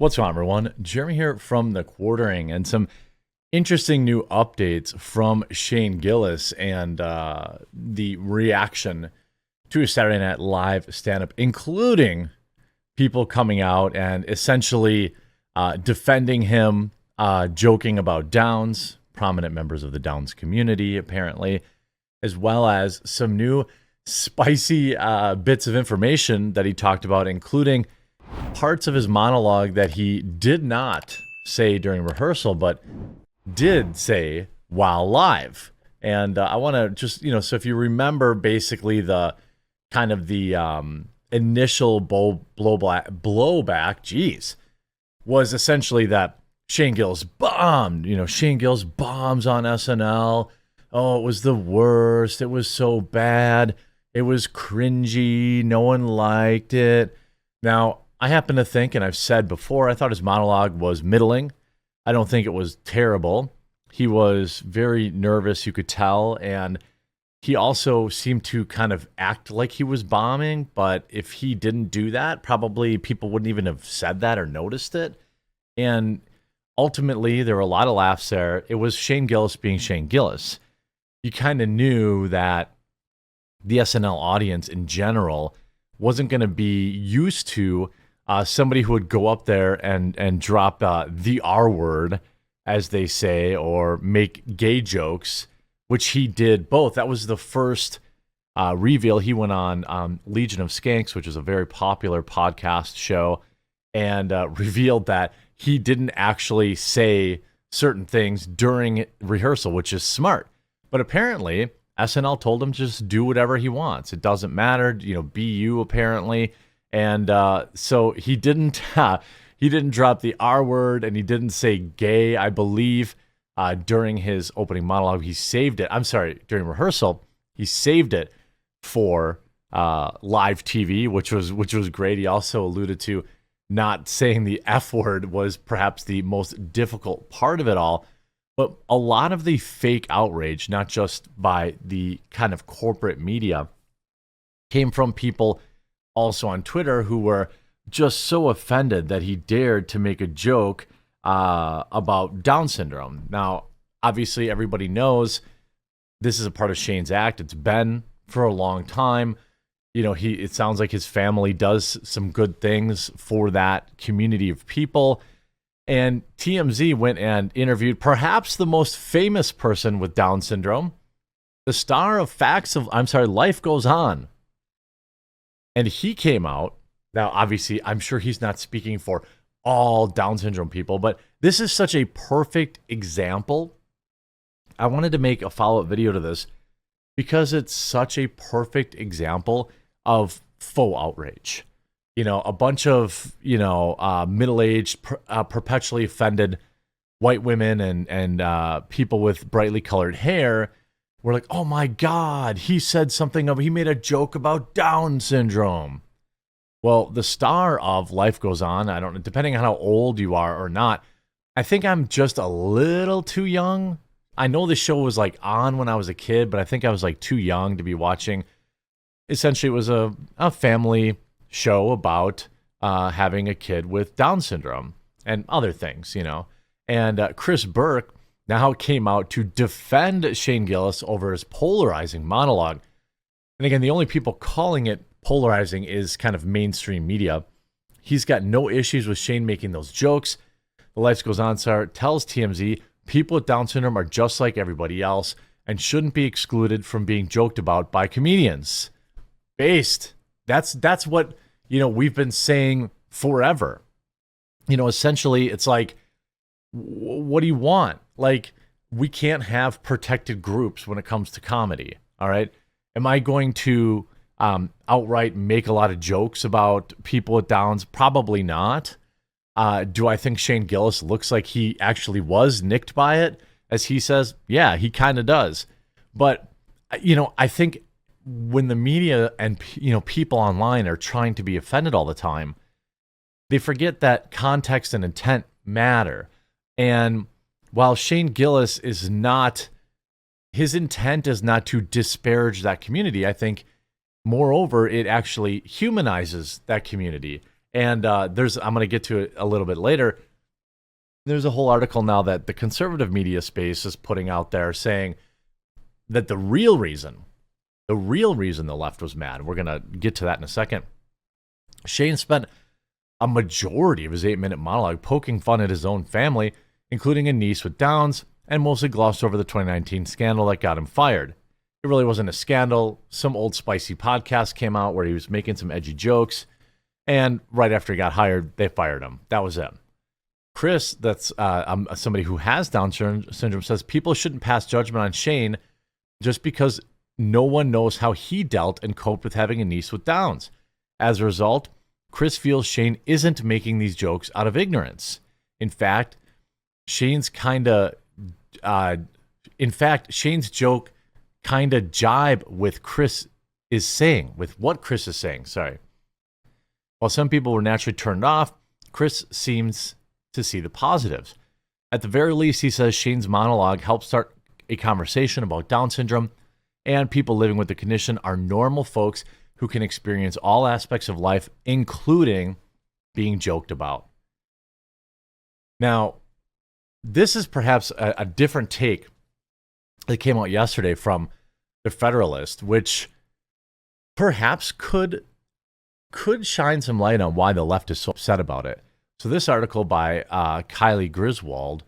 What's going on, everyone? Jeremy here from The Quartering, and some interesting new updates from Shane Gillis and the reaction to his Saturday Night Live stand-up, including people coming out and essentially defending him, joking about Downs, prominent members of the Downs community, apparently, as well as some new spicy bits of information that he talked about, including parts of his monologue that he did not say during rehearsal, but did say while live. And I want to just, so if you remember basically the kind of the initial blowback, was essentially that Shane Gillis bombed. Shane Gillis bombs on SNL. Oh, it was the worst. It was so bad. It was cringy. No one liked it. Now, I happen to think, and I've said before, I thought his monologue was middling. I don't think it was terrible. He was very nervous, you could tell, and he also seemed to kind of act like he was bombing, but if he didn't do that, probably people wouldn't even have said that or noticed it. And ultimately, there were a lot of laughs there. It was Shane Gillis being Shane Gillis. You kind of knew that the SNL audience in general wasn't going to be used to somebody who would go up there and drop the R word, as they say, or make gay jokes, which he did both. That was the first reveal. He went on Legion of Skanks, which is a very popular podcast show, and revealed that he didn't actually say certain things during rehearsal, which is smart. But apparently, SNL told him just do whatever he wants. It doesn't matter, be you, apparently. And so he didn't drop the R word, and he didn't say gay, I believe, during his opening monologue. He saved it. I'm sorry, during rehearsal, he saved it for live TV, which was great. He also alluded to not saying the F word was perhaps the most difficult part of it all. But a lot of the fake outrage, not just by the kind of corporate media, came from people also on Twitter who were just so offended that he dared to make a joke about Down syndrome. Now, obviously, everybody knows this is a part of Shane's act. It's been for a long time. It sounds like his family does some good things for that community of people. And TMZ went and interviewed perhaps the most famous person with Down syndrome, the star of Life Goes On. And he came out. Now, obviously, I'm sure he's not speaking for all Down syndrome people, but this is such a perfect example. I wanted to make a follow-up video to this because it's such a perfect example of faux outrage. A bunch of, middle-aged, perpetually offended white women and people with brightly colored hair were like, oh my God, he said he made a joke about Down syndrome. Well, the star of Life Goes On, I don't know, depending on how old you are or not, I think I'm just a little too young. I know the show was on when I was a kid, but I think I was too young to be watching. Essentially, it was a family show about having a kid with Down syndrome and other things, And Chris Burke now came out to defend Shane Gillis over his polarizing monologue. And again, the only people calling it polarizing is kind of mainstream media. He's got no issues with Shane making those jokes. The Life Goes On star tells TMZ people with Down syndrome are just like everybody else and shouldn't be excluded from being joked about by comedians. Based. That's what, we've been saying forever. Essentially, it's like, what do you want? We can't have protected groups when it comes to comedy, all right? Am I going to outright make a lot of jokes about people with Downs? Probably not. Do I think Shane Gillis looks like he actually was nicked by it, as he says? Yeah, he kind of does. But, I think when the media and, people online are trying to be offended all the time, they forget that context and intent matter. And while Shane Gillis is not, his intent is not to disparage that community, I think, moreover, it actually humanizes that community. And I'm going to get to it a little bit later. There's a whole article now that the conservative media space is putting out there saying that the real reason the left was mad, we're going to get to that in a second. Shane spent a majority of his 8-minute monologue poking fun at his own family, including a niece with Downs, and mostly glossed over the 2019 scandal that got him fired. It really wasn't a scandal. Some old spicy podcast came out where he was making some edgy jokes, and right after he got hired, they fired him. That was it. Chris, that's somebody who has Down syndrome, says people shouldn't pass judgment on Shane just because no one knows how he dealt and coped with having a niece with Downs. As a result, Chris feels Shane isn't making these jokes out of ignorance. In fact, Shane's joke kind of jibe with what Chris is saying. Sorry. While some people were naturally turned off, Chris seems to see the positives. At the very least, he says Shane's monologue helped start a conversation about Down syndrome, and people living with the condition are normal folks who can experience all aspects of life, including being joked about. Now, this is perhaps a different take that came out yesterday from the Federalist, which perhaps could shine some light on why the left is so upset about it. So this article by Kylie Griswald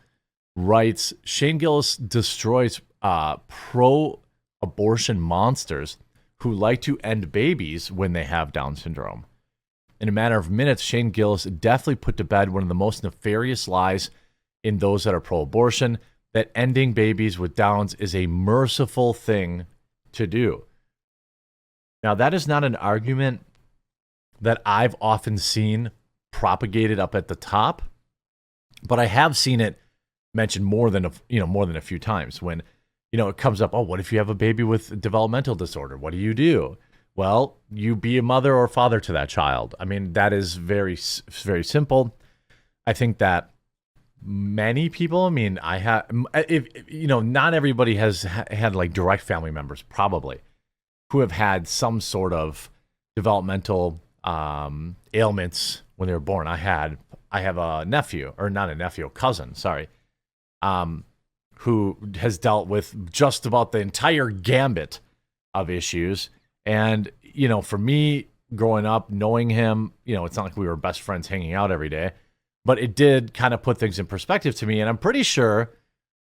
writes, Shane Gillis destroys pro-abortion monsters who like to end babies when they have Down syndrome. In a matter of minutes, Shane Gillis definitely put to bed one of the most nefarious lies in those that are pro-abortion, that ending babies with Downs is a merciful thing to do. Now, that is not an argument that I've often seen propagated up at the top, but I have seen it mentioned more than a few times when it comes up. Oh, what if you have a baby with developmental disorder? What do? Well, you be a mother or father to that child. I mean, that is very, very simple. I think that many people, not everybody has had like direct family members probably who have had some sort of developmental ailments when they were born. I have a cousin, who has dealt with just about the entire gambit of issues. And, for me growing up, knowing him, it's not like we were best friends hanging out every day, but it did kind of put things in perspective to me. And I'm pretty sure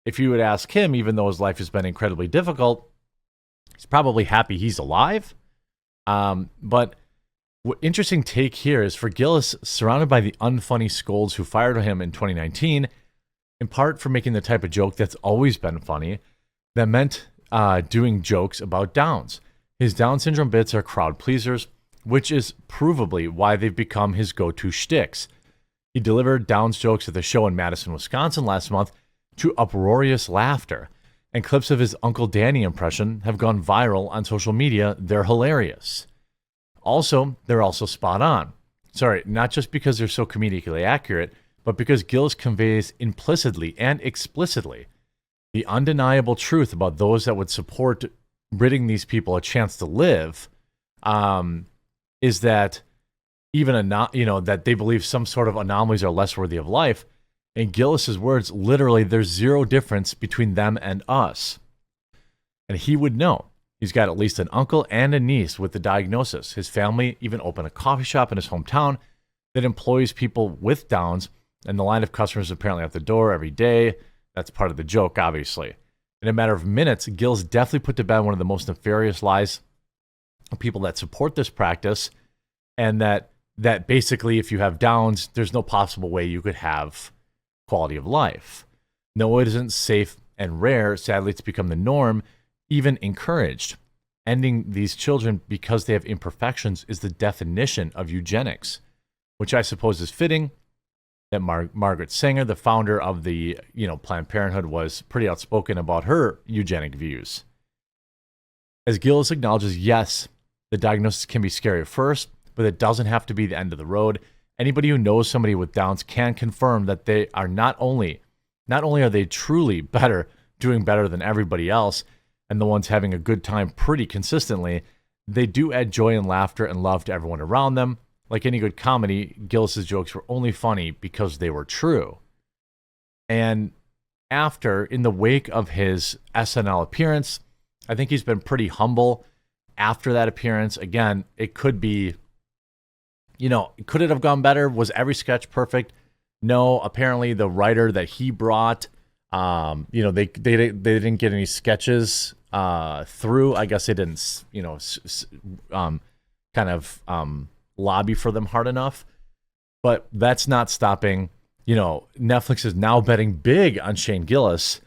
if you would ask him, even though his life has been incredibly difficult, he's probably happy he's alive. But interesting take here is for Gillis, surrounded by the unfunny scolds who fired him in 2019, in part for making the type of joke that's always been funny, that meant doing jokes about Downs. His Down syndrome bits are crowd pleasers, which is provably why they've become his go-to shticks. He delivered Downs jokes at the show in Madison, Wisconsin last month to uproarious laughter, and clips of his Uncle Danny impression have gone viral on social media. They're hilarious. They're also spot on. Sorry, not just because they're so comedically accurate, but because Gillis conveys implicitly and explicitly the undeniable truth about those that would support ridding these people a chance to live, is that that they believe some sort of anomalies are less worthy of life. In Gillis's words, literally, there's zero difference between them and us. And he would know. He's got at least an uncle and a niece with the diagnosis. His family even opened a coffee shop in his hometown that employs people with Downs, and the line of customers is apparently at the door every day. That's part of the joke, obviously. In a matter of minutes, Gillis definitely put to bed one of the most nefarious lies of people that support this practice, and that basically if you have Downs, there's no possible way you could have quality of life. No, it isn't safe and rare. Sadly, it's become the norm, even encouraged. Ending these children because they have imperfections is the definition of eugenics, which I suppose is fitting that Margaret Sanger, the founder of the Planned Parenthood, was pretty outspoken about her eugenic views. As Gillis acknowledges, yes, the diagnosis can be scary at first, but it doesn't have to be the end of the road. Anybody who knows somebody with Downs can confirm that they are not only are they truly doing better than everybody else, and the ones having a good time pretty consistently, they do add joy and laughter and love to everyone around them. like any good comedy, Gillis's jokes were only funny because they were true. And after, in the wake of his SNL appearance, I think he's been pretty humble after that appearance. Again, it could be, could it have gone better? Was every sketch perfect? No. Apparently, the writer that he brought, they didn't get any sketches through. I guess they didn't, lobby for them hard enough. But that's not stopping. Netflix is now betting big on Shane Gillis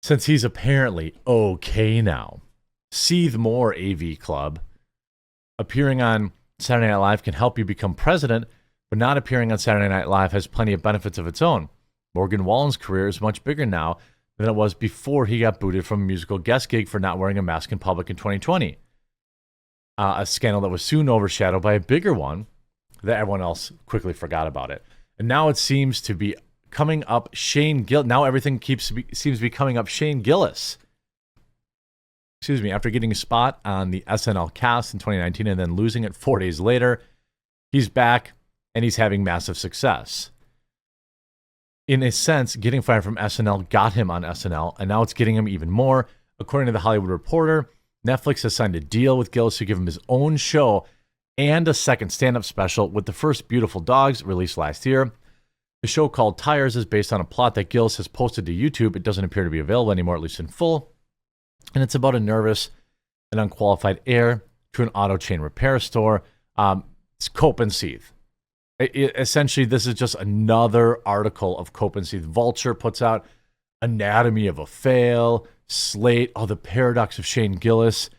since he's apparently okay now. Seethe more, AV Club. Appearing on Saturday Night Live can help you become president, but not appearing on Saturday Night Live has plenty of benefits of its own. Morgan Wallen's career is much bigger now than it was before he got booted from a musical guest gig for not wearing a mask in public in 2020. A scandal that was soon overshadowed by a bigger one that everyone else quickly forgot about it. And now it seems to be coming up Shane Gillis. Now everything seems to be coming up Shane Gillis. Excuse me. After getting a spot on the SNL cast in 2019 and then losing it 4 days later, he's back and he's having massive success. In a sense, getting fired from SNL got him on SNL, and now it's getting him even more. According to The Hollywood Reporter, Netflix has signed a deal with Gillis to give him his own show and a second stand-up special, with the first Beautiful Dogs released last year. The show, called Tires, is based on a plot that Gillis has posted to YouTube. It doesn't appear to be available anymore, at least in full. And it's about a nervous and unqualified heir to an auto chain repair store. It's Cope and Seethe. Essentially, this is just another article of Cope and Seethe. Vulture puts out Anatomy of a Fail, Slate, the paradox of Shane Gillis.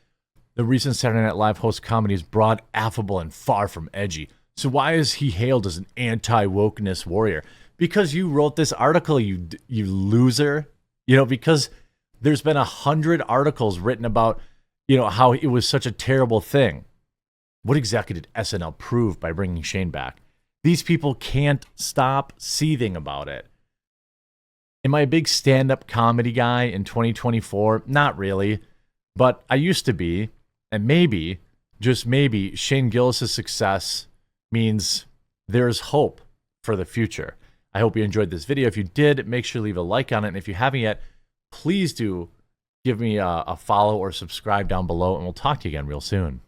The recent Saturday Night Live host comedy is broad, affable, and far from edgy. So why is he hailed as an anti-wokeness warrior? Because you wrote this article, you loser. Because there's been 100 articles written about, how it was such a terrible thing. What exactly did SNL prove by bringing Shane back? These people can't stop seething about it. Am I a big stand-up comedy guy in 2024? Not really, but I used to be. And maybe, just maybe, Shane Gillis' success means there's hope for the future. I hope you enjoyed this video. If you did, make sure to leave a like on it. And if you haven't yet, please do give me a follow or subscribe down below, and we'll talk to you again real soon.